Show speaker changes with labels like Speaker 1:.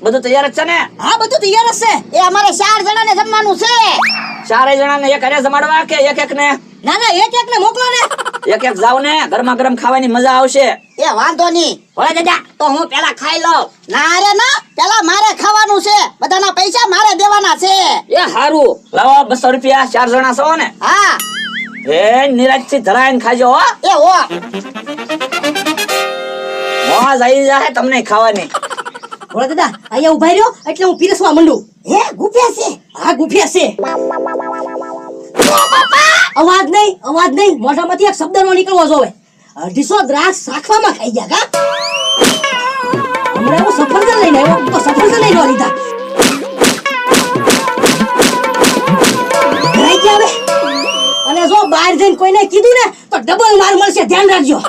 Speaker 1: બધું તૈયાર જ છે ને?
Speaker 2: હા બધું તૈયાર જ છે. એ અમારે 4 જણાને જમવાનું છે.
Speaker 1: 4 જણાને એક હારે જમાડવા કે એક ને?
Speaker 2: ના ના એક ને મોકલો ને.
Speaker 1: એક જાવ ને, ગરમા ગરમ ખાવાની મજા આવશે.
Speaker 2: એ વાંધો નહીં. ભોળા દાદા તો હું પેલા ખાઈ લઉં. ના રે ના, પેલા મારે ખાવાનું છે. બધાના પૈસા મારે દેવાના છે.
Speaker 1: એ હારું, લાવો 200 રૂપિયા. 4 જણા છો ને?
Speaker 2: હા.
Speaker 1: એ નિરાજથી ધરાઈને ખાજો હો.
Speaker 2: એ હો.
Speaker 1: મોજ આવી જાય તમને ખાવાની.
Speaker 2: ભોળા દાદા અહીંયા ઉભા રહ્યો એટલે હું પીરસવા માંડું. હે ગુફિયા છે? હા ગુફિયા છે. અવાજ નહીં મોઢામાંથી એક શબ્દ નો નીકળવો જોવે. 250 દ્રાક્ષ શાખવામાં ખાઈ ગયા કા. હમણાં હું સફરજન લઈને આવ્યો તો સફરજન લઈને લીધા. ઘરે ગયા હવે. અને જો બહાર જઈને કોઈને કીધું ને તો ડબલ માર મળશે, ધ્યાન રાખજો.